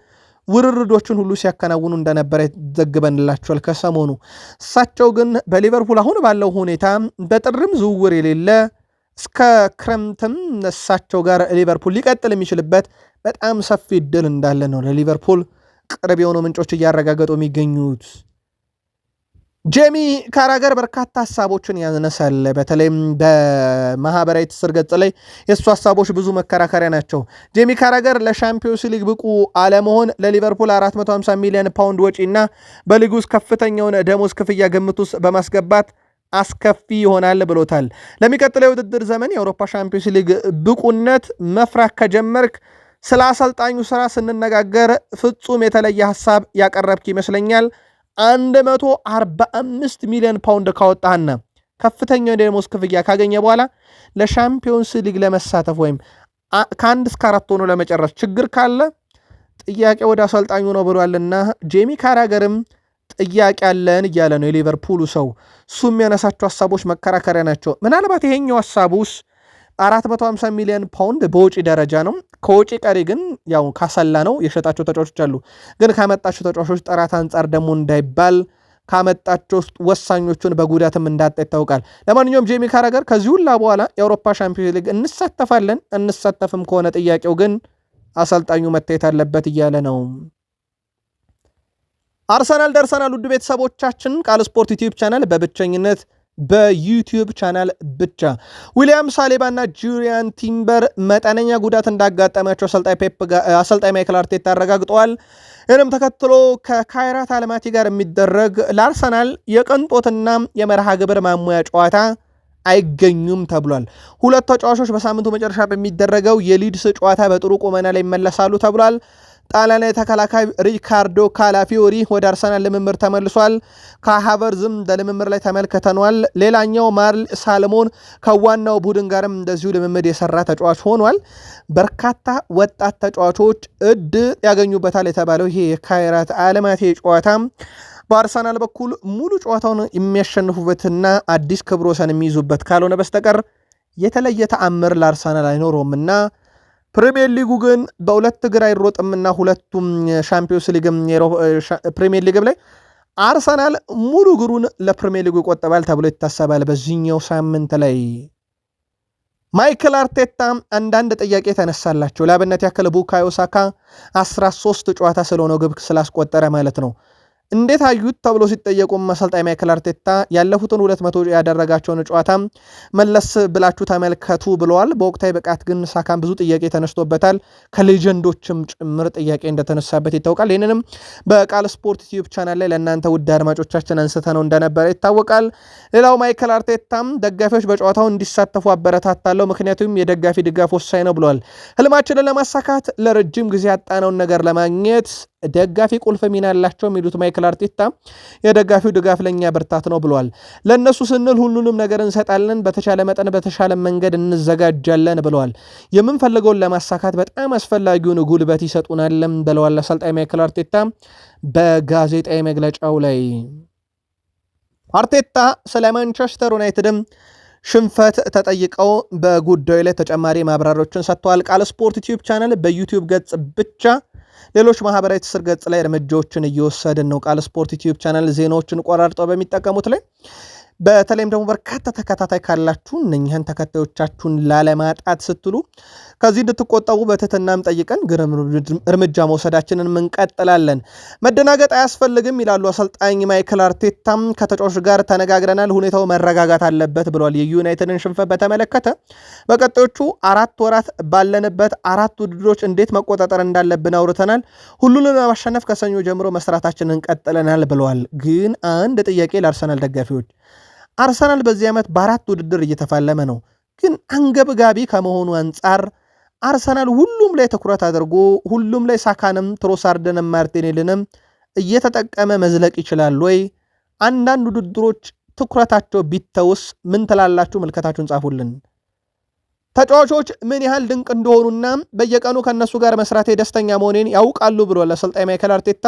ውርርዶችን ሁሉ ሲያከናውኑ እንደነበረ ዘግበንላቸዋል ከሰሞኑ። እሳቸው ግን በሊቨርፑል አሁን ባለው ሁኔታ በጥርም ዝውውር የሌለ እስከ ክረምትም እሳቸው ጋር ሊቨርፑል ሊቀጥል የሚችልበት በጣም ሰፊ እድል እንዳለ ነው ለሊቨርፑል ቅርብ የሆኑ ምንጮች እያረጋገጡ የሚገኙት። ጄሚ ካራገር በርካታ ሀሳቦችን ያነሳል። በተለይም በማህበራዊ ትስስር ገጽ ላይ የእሱ ሀሳቦች ብዙ መከራከሪያ ናቸው። ጄሚ ካራገር ለሻምፒዮንስ ሊግ ብቁ አለመሆን ለሊቨርፑል 450 ሚሊዮን ፓውንድ ወጪ እና በሊግ ውስጥ ከፍተኛውን ደሞዝ ክፍያ ግምት ውስጥ በማስገባት አስከፊ ይሆናል ብሎታል። ለሚቀጥለው የውድድር ዘመን የአውሮፓ ሻምፒዮንስ ሊግ ብቁነት መፍራት ከጀመርክ ስለ አሰልጣኙ ስራ ስንነጋገር ፍጹም የተለየ ሀሳብ ያቀረብክ ይመስለኛል። 145 ሚሊዮን ፓውንድ ካወጣህና ከፍተኛው የደሞዝ ክፍያ ካገኘ በኋላ ለሻምፒዮንስ ሊግ ለመሳተፍ ወይም ከ1 እስከ 4 ሆኖ ለመጨረስ ችግር ካለ ጥያቄ ወደ አሰልጣኙ ነው ብሏልና ጄሚ ካራገርም ጥያቄ አለን እያለ ነው የሊቨርፑሉ ሰው። እሱ የሚያነሳቸው ሀሳቦች መከራከሪያ ናቸው። ምናልባት ይሄኛው ሀሳቡስ 450 ሚሊዮን ፓውንድ በውጪ ደረጃ ነው። ከውጪ ቀሪ ግን ያው ካሰላ ነው የሸጣቸው ተጫዋቾች አሉ። ግን ካመጣቸው ተጫዋቾች ጥራት አንጻር ደግሞ እንዳይባል ካመጣቸው ወሳኞቹን በጉዳትም እንዳጣ ይታወቃል። ለማንኛውም ጄሚ ካራገር ከዚህ ሁላ በኋላ የአውሮፓ ሻምፒዮንስ ሊግ እንሳተፋለን እንሳተፍም ከሆነ ጥያቄው ግን አሰልጣኙ መታየት አለበት እያለ ነው። አርሰናል ደርሰናል። ውድ ቤተሰቦቻችን ቃል ስፖርት ዩቲዩብ ቻናል በብቸኝነት በዩቲዩብ ቻናል ብቻ ዊሊያም ሳሊባና ጁሪያን ቲምበር መጠነኛ ጉዳት እንዳጋጠማቸው አሰልጣኝ ማይክል አርቴታ አረጋግጠዋል። ይህንም ተከትሎ ከካይራት አልማቲ ጋር የሚደረግ ለአርሰናል የቅንጦትና የመርሃ ግብር ማሙያ ጨዋታ አይገኙም ተብሏል። ሁለት ተጫዋቾች በሳምንቱ መጨረሻ በሚደረገው የሊድስ ጨዋታ በጥሩ ቁመና ላይ ይመለሳሉ ተብሏል። ጣሊያናዊ ተከላካይ ሪካርዶ ካላፊዮሪ ወደ አርሰናል ልምምር ተመልሷል። ከሃቨርዝም ለልምምር ላይ ተመልክተኗል። ሌላኛው ማርል ሳልሞን ከዋናው ቡድን ጋርም እንደዚሁ ልምምድ የሰራ ተጫዋች ሆኗል። በርካታ ወጣት ተጫዋቾች እድል ያገኙበታል የተባለው ይሄ የካይራት አልማቲ ጨዋታ በአርሰናል በኩል ሙሉ ጨዋታውን የሚያሸንፉበትና አዲስ ክብረ ወሰን የሚይዙበት ካልሆነ በስተቀር የተለየ ተአምር ለአርሰናል አይኖረውምና ፕሪሚየር ሊጉ ግን በሁለት እግር አይሮጥምና ሁለቱም ሻምፒዮንስ ሊግም ፕሪሚየር ሊግም ላይ አርሰናል ሙሉ እግሩን ለፕሪሚየር ሊጉ ይቆጠባል ተብሎ ይታሰባል። በዚህኛው ሳምንት ላይ ማይክል አርቴታ አንዳንድ ጥያቄ ተነሳላቸው። ለአብነት ያክል ቡካዮ ሳካ 13 ጨዋታ ስለሆነው ግብ ስላስቆጠረ ማለት ነው እንዴት አዩት ተብሎ ሲጠየቁም አሰልጣኝ ማይክል አርቴታ ያለፉትን 200 ያደረጋቸውን ጨዋታ መለስ ብላችሁ ተመልከቱ ብለዋል። በወቅታዊ ብቃት ግን ሳካን ብዙ ጥያቄ ተነስቶበታል። ከሌጀንዶችም ጭምር ጥያቄ እንደተነሳበት ይታወቃል። ይህንንም በቃል ስፖርት ዩቲዩብ ቻናል ላይ ለእናንተ ውድ አድማጮቻችን አንስተነው እንደነበረ ይታወቃል። ሌላው ማይክል አርቴታም ደጋፊዎች በጨዋታው እንዲሳተፉ አበረታታለሁ፣ ምክንያቱም የደጋፊ ድጋፍ ወሳኝ ነው ብለዋል። ህልማችንን ለማሳካት ለረጅም ጊዜ ያጣነውን ነገር ለማግኘት ደጋፊ ቁልፍ ሚና ያላቸው የሚሉት ማይክል አርቴታ የደጋፊው ድጋፍ ለኛ ብርታት ነው ብለዋል። ለእነሱ ስንል ሁሉንም ነገር እንሰጣለን፣ በተቻለ መጠን በተሻለ መንገድ እንዘጋጃለን ብለዋል። የምንፈልገውን ለማሳካት በጣም አስፈላጊውን ጉልበት ይሰጡናልም ብለዋል አሰልጣኝ ማይክል አርቴታ በጋዜጣዊ መግለጫው ላይ። አርቴታ ስለ ማንቸስተር ዩናይትድም ሽንፈት ተጠይቀው በጉዳዩ ላይ ተጨማሪ ማብራሪያዎችን ሰጥተዋል። ቃል ስፖርት ዩቲዩብ ቻናል በዩቲዩብ ገጽ ብቻ ሌሎች ማህበራዊ ትስስር ገጽ ላይ እርምጃዎችን እየወሰድን ነው። ቃል ስፖርት ዩቲዩብ ቻናል ዜናዎችን ቆራርጠው በሚጠቀሙት ላይ በተለይም ደግሞ በርካታ ተከታታይ ካላችሁ እነኝህን ተከታዮቻችሁን ላለማጣት ስትሉ ከዚህ እንድትቆጠቡ በትህትናም ጠይቀን ግን እርምጃ መውሰዳችንን እንቀጥላለን። መደናገጥ አያስፈልግም ይላሉ አሰልጣኝ ማይክል አርቴታም። ከተጫዋቾች ጋር ተነጋግረናል፣ ሁኔታው መረጋጋት አለበት ብሏል። የዩናይትድን ሽንፈት በተመለከተ በቀጣዮቹ 4 ወራት ባለንበት 4 ውድድሮች እንዴት መቆጣጠር እንዳለብን አውርተናል። ሁሉንም ለማሸነፍ ከሰኞ ጀምሮ መስራታችንን እንቀጥለናል ብለዋል። ግን አንድ ጥያቄ ለአርሰናል ደጋፊዎች፣ አርሰናል በዚህ ዓመት በ4 ውድድር እየተፋለመ ነው። ግን አንገብጋቢ ከመሆኑ አንጻር አርሰናል ሁሉም ላይ ትኩረት አድርጎ ሁሉም ላይ ሳካንም ትሮሳርድንም ማርቲኔልንም እየተጠቀመ መዝለቅ ይችላል ወይ? አንዳንድ ውድድሮች ትኩረታቸው ቢተውስ ምን ትላላችሁ? ምልከታችሁን ጻፉልን። ተጫዋቾች ምን ያህል ድንቅ እንደሆኑና በየቀኑ ከነሱ ጋር መስራቴ ደስተኛ መሆኔን ያውቃሉ ብሏል አሰልጣኝ ማይክል አርቴታ።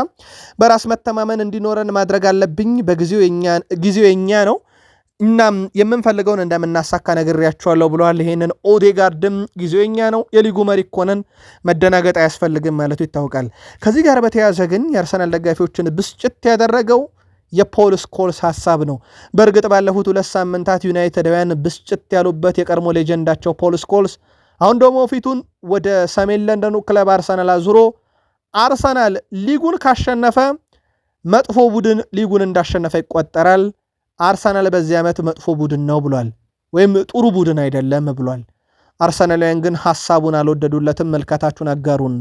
በራስ መተማመን እንዲኖረን ማድረግ አለብኝ። ጊዜው የኛ ነው እናም የምንፈልገውን እንደምናሳካ ነግሬያቸዋለሁ ብለዋል። ይሄንን ኦዴጋርድም ጊዜው የኛ ነው፣ የሊጉ መሪ እኮ ነን፣ መደናገጥ አያስፈልግም ማለቱ ይታወቃል። ከዚህ ጋር በተያያዘ ግን የአርሰናል ደጋፊዎችን ብስጭት ያደረገው የፖል ስኮልስ ሐሳብ ነው። በእርግጥ ባለፉት 2 ሳምንታት ዩናይትዳውያን ብስጭት ያሉበት የቀድሞ ሌጀንዳቸው ፖል ስኮልስ አሁን ደግሞ ፊቱን ወደ ሰሜን ለንደኑ ክለብ አርሰናል አዙሮ አርሰናል ሊጉን ካሸነፈ መጥፎ ቡድን ሊጉን እንዳሸነፈ ይቆጠራል፣ አርሰናል በዚህ ዓመት መጥፎ ቡድን ነው ብሏል፣ ወይም ጥሩ ቡድን አይደለም ብሏል። አርሰናላውያን ግን ሐሳቡን አልወደዱለትም። መልከታችሁን አጋሩን።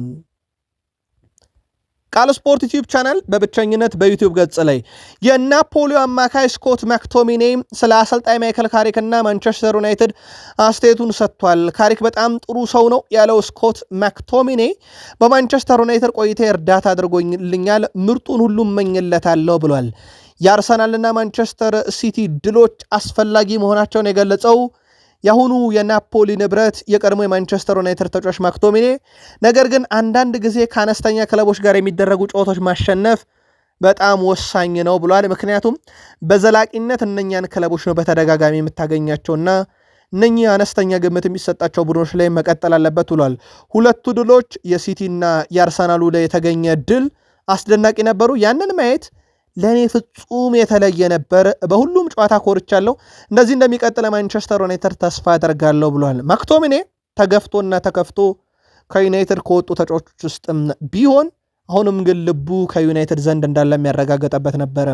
ቃል ስፖርት ዩቲዩብ ቻናል በብቸኝነት በዩቲዩብ ገጽ ላይ የናፖሊዮ አማካይ ስኮት ማክቶሚኔ ስለ አሰልጣኝ ማይክል ካሪክ እና ማንቸስተር ዩናይትድ አስተያየቱን ሰጥቷል። ካሪክ በጣም ጥሩ ሰው ነው ያለው ስኮት ማክቶሚኔ በማንቸስተር ዩናይትድ ቆይታ እርዳታ አድርጎልኛል፣ ምርጡን ሁሉ እመኝለታለሁ ብሏል። የአርሰናልና ማንቸስተር ሲቲ ድሎች አስፈላጊ መሆናቸውን የገለጸው የአሁኑ የናፖሊ ንብረት የቀድሞ የማንቸስተር ዩናይትድ ተጫዋች ማክቶሚኔ ነገር ግን አንዳንድ ጊዜ ከአነስተኛ ክለቦች ጋር የሚደረጉ ጨዋታዎች ማሸነፍ በጣም ወሳኝ ነው ብሏል። ምክንያቱም በዘላቂነት እነኛን ክለቦች ነው በተደጋጋሚ የምታገኛቸውና እነኚህ አነስተኛ ግምት የሚሰጣቸው ቡድኖች ላይ መቀጠል አለበት ብሏል። ሁለቱ ድሎች የሲቲና የአርሰናሉ ላይ የተገኘ ድል አስደናቂ ነበሩ። ያንን ማየት ለእኔ ፍጹም የተለየ ነበር። በሁሉም ጨዋታ ኮርቻለሁ። እንደዚህ እንደሚቀጥለ ማንቸስተር ዩናይትድ ተስፋ አደርጋለሁ ብሏል። ማክቶሚኔ ተገፍቶና ተከፍቶ ከዩናይትድ ከወጡ ተጫዋቾች ውስጥም ቢሆን አሁንም ግን ልቡ ከዩናይትድ ዘንድ እንዳለ የሚያረጋገጠበት ነበረ።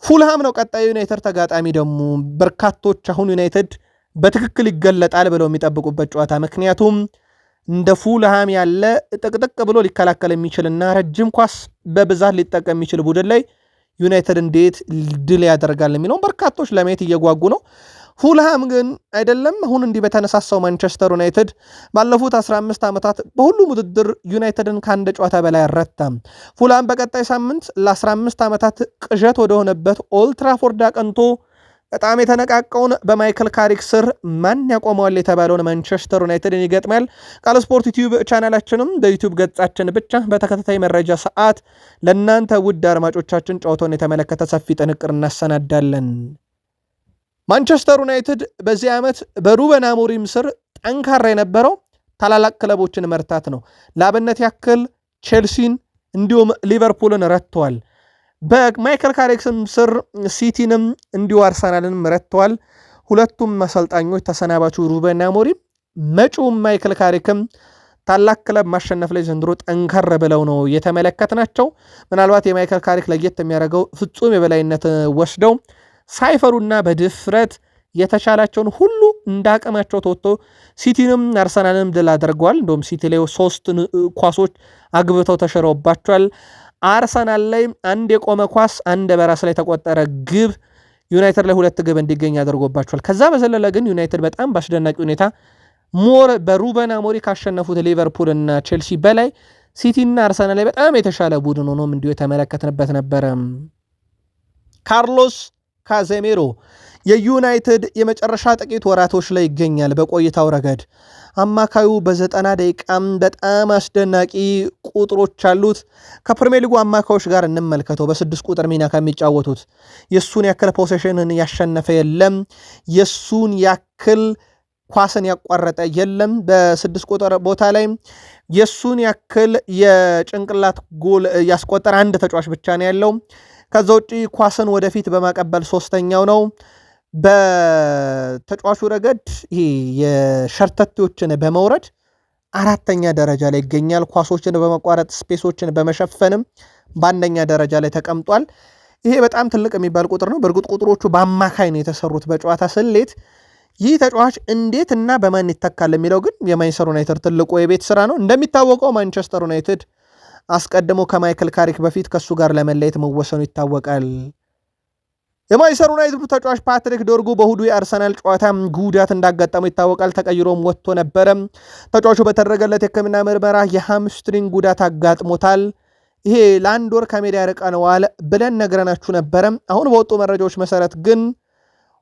ፉልሃም ነው ቀጣዩ ዩናይትድ ተጋጣሚ። ደግሞ በርካቶች አሁን ዩናይትድ በትክክል ይገለጣል ብለው የሚጠብቁበት ጨዋታ፣ ምክንያቱም እንደ ፉልሃም ያለ ጥቅጥቅ ብሎ ሊከላከል የሚችልና ረጅም ኳስ በብዛት ሊጠቀም የሚችል ቡድን ላይ ዩናይትድ እንዴት ድል ያደርጋል የሚለውን በርካቶች ለማየት እየጓጉ ነው። ፉልሃም ግን አይደለም አሁን እንዲህ በተነሳሳው ማንቸስተር ዩናይትድ ባለፉት 15 ዓመታት በሁሉም ውድድር ዩናይትድን ከአንድ ጨዋታ በላይ አልረታም። ፉልሃም በቀጣይ ሳምንት ለ15 ዓመታት ቅዠት ወደሆነበት ኦልትራፎርድ አቅንቶ በጣም የተነቃቀውን በማይክል ካሪክ ስር ማን ያቆመዋል የተባለውን ማንቸስተር ዩናይትድን ይገጥማል። ቃል ስፖርት ዩቲዩብ ቻናላችንም በዩቲዩብ ገጻችን ብቻ በተከታታይ መረጃ ሰዓት ለእናንተ ውድ አድማጮቻችን ጨዋታውን የተመለከተ ሰፊ ጥንቅር እናሰናዳለን። ማንቸስተር ዩናይትድ በዚህ ዓመት በሩበን አሞሪም ስር ጠንካራ የነበረው ታላላቅ ክለቦችን መርታት ነው። ለአብነት ያክል ቼልሲን እንዲሁም ሊቨርፑልን ረትተዋል። በማይከል ካሪክም ስር ሲቲንም እንዲሁ አርሰናልንም ረትተዋል። ሁለቱም አሰልጣኞች ተሰናባቹ ሩበን አሞሪም መጪውም ማይከል ካሪክም ታላቅ ክለብ ማሸነፍ ላይ ዘንድሮ ጠንከር ብለው ነው የተመለከትናቸው። ምናልባት የማይከል ካሪክ ለየት የሚያደርገው ፍጹም የበላይነት ወስደው ሳይፈሩና በድፍረት የተቻላቸውን ሁሉ እንዳቅማቸው ተወጥቶ ሲቲንም አርሰናልንም ድል አድርገዋል። እንደውም ሲቲ ላይ 3 ኳሶች አግብተው ተሽረውባቸዋል። አርሰናል ላይ አንድ የቆመ ኳስ አንድ በራስ ላይ ተቆጠረ ግብ ዩናይትድ ላይ 2 ግብ እንዲገኝ አድርጎባቸዋል። ከዛ በዘለለ ግን ዩናይትድ በጣም በአስደናቂ ሁኔታ ሞር በሩበን አሞሪም ካሸነፉት ሊቨርፑል እና ቼልሲ በላይ ሲቲና አርሰናል ላይ በጣም የተሻለ ቡድን ሆኖም እንዲሁ የተመለከትንበት ነበረ። ካርሎስ ካዜሜሮ የዩናይትድ የመጨረሻ ጥቂት ወራቶች ላይ ይገኛል። በቆይታው ረገድ አማካዩ በ90 ደቂቃም በጣም አስደናቂ ቁጥሮች አሉት። ከፕሪሚየር ሊጉ አማካዮች ጋር እንመልከተው። በ6 ቁጥር ሚና ከሚጫወቱት የሱን ያክል ፖሴሽንን ያሸነፈ የለም። የሱን ያክል ኳስን ያቋረጠ የለም። በ6 ቁጥር ቦታ ላይ የሱን ያክል የጭንቅላት ጎል ያስቆጠረ አንድ ተጫዋች ብቻ ነው ያለው። ከዛ ውጪ ኳስን ወደፊት በማቀበል 3ኛው ነው። በተጫዋቹ ረገድ ይሄ የሸርተቴዎችን በመውረድ 4ኛ ደረጃ ላይ ይገኛል። ኳሶችን በመቋረጥ ስፔሶችን በመሸፈንም በአንደኛ ደረጃ ላይ ተቀምጧል። ይሄ በጣም ትልቅ የሚባል ቁጥር ነው። በእርግጥ ቁጥሮቹ በአማካይ ነው የተሰሩት በጨዋታ ስሌት። ይህ ተጫዋች እንዴት እና በማን ይተካል የሚለው ግን የማንቸስተር ዩናይትድ ትልቁ የቤት ስራ ነው። እንደሚታወቀው ማንቸስተር ዩናይትድ አስቀድሞ ከማይከል ካሪክ በፊት ከሱ ጋር ለመለየት መወሰኑ ይታወቃል። የማንቸስተር ዩናይትድ ተጫዋች ፓትሪክ ዶርጉ በእሁዱ የአርሰናል ጨዋታ ጉዳት እንዳጋጠመው ይታወቃል። ተቀይሮም ወጥቶ ነበረ። ተጫዋቹ በተደረገለት የሕክምና ምርመራ የሃምስትሪንግ ጉዳት አጋጥሞታል። ይሄ ለ1 ወር ከሜዳ ያርቀነዋል ብለን ነግረናችሁ ነበረ። አሁን በወጡ መረጃዎች መሰረት ግን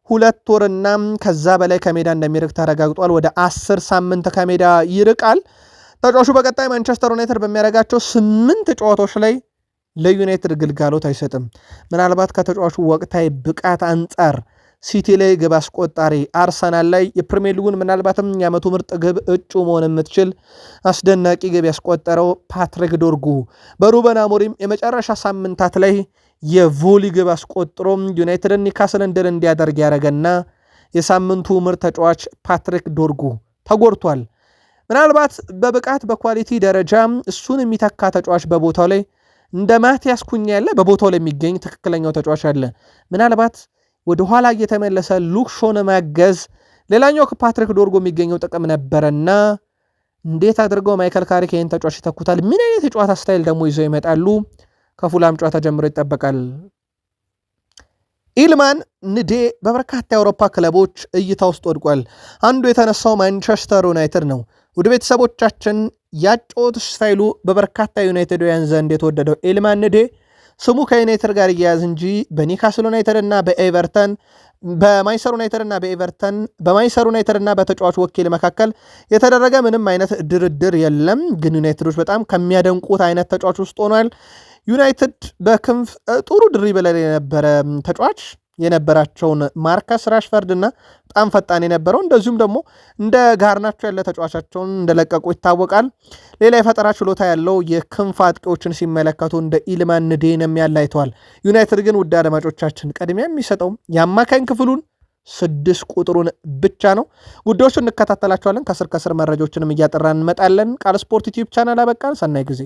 2 ወርና ከዛ በላይ ከሜዳ እንደሚርቅ ተረጋግጧል። ወደ 10 ሳምንት ከሜዳ ይርቃል። ተጫዋቹ በቀጣይ ማንቸስተር ዩናይትድ በሚያደርጋቸው 8 ጨዋታዎች ላይ ለዩናይትድ ግልጋሎት አይሰጥም። ምናልባት ከተጫዋቹ ወቅታዊ ብቃት አንጻር ሲቲ ላይ ግብ አስቆጣሪ፣ አርሰናል ላይ የፕሪሚየር ሊጉን ምናልባትም የዓመቱ ምርጥ ግብ እጩ መሆን የምትችል አስደናቂ ግብ ያስቆጠረው ፓትሪክ ዶርጉ በሩበን አሞሪም የመጨረሻ ሳምንታት ላይ የቮሊ ግብ አስቆጥሮ ዩናይትድን ኒውካስልን ድል እንዲያደርግ ያደረገና የሳምንቱ ምርጥ ተጫዋች ፓትሪክ ዶርጉ ተጎድቷል። ምናልባት በብቃት በኳሊቲ ደረጃ እሱን የሚተካ ተጫዋች በቦታው ላይ እንደ ማቲያስ ኩኛ ያለ በቦታው ላይ የሚገኝ ትክክለኛው ተጫዋች አለ። ምናልባት ወደ ኋላ እየተመለሰ ሉክ ሾን ማገዝ ሌላኛው ከፓትሪክ ዶርጉ የሚገኘው ጥቅም ነበረና እንዴት አድርገው ማይከል ካሪክ ይህን ተጫዋች ይተኩታል? ምን አይነት የጨዋታ ስታይል ደግሞ ይዘው ይመጣሉ? ከፉላም ጨዋታ ጀምሮ ይጠበቃል። ኢልማን ንዴ በበርካታ የአውሮፓ ክለቦች እይታ ውስጥ ወድቋል። አንዱ የተነሳው ማንቸስተር ዩናይትድ ነው። ውድ ቤተሰቦቻችን ያጨዋወት ስታይሉ በበርካታ ዩናይትዳውያን ዘንድ የተወደደው ኢልማን ንዴ ስሙ ከዩናይትድ ጋር እያያዝ እንጂ በኒውካስል ዩናይትድ እና በኤቨርተን በማንቸስተር ዩናይትድ እና በኤቨርተን በማንቸስተር ዩናይትድ እና በተጫዋች ወኪል መካከል የተደረገ ምንም አይነት ድርድር የለም። ግን ዩናይትዶች በጣም ከሚያደንቁት አይነት ተጫዋች ውስጥ ሆኗል። ዩናይትድ በክንፍ ጥሩ ድሪብል ላይ የነበረ ተጫዋች የነበራቸውን ማርከስ ራሽፈርድ እና በጣም ፈጣን የነበረው እንደዚሁም ደግሞ እንደ ጋርናቾ ያለ ተጫዋቻቸውን እንደለቀቁ ይታወቃል። ሌላ የፈጠራ ችሎታ ያለው የክንፍ አጥቂዎችን ሲመለከቱ እንደ ኢልማን ንዴንም ያላይተዋል። ዩናይትድ ግን ውድ አድማጮቻችን ቅድሚያ የሚሰጠው የአማካኝ ክፍሉን 6 ቁጥሩን ብቻ ነው። ጉዳዮቹን እንከታተላቸዋለን። ከስር መረጃዎችንም እያጠራን እንመጣለን። ቃል ስፖርት ዩቲዩብ ቻናል አበቃን። ሰናይ ጊዜ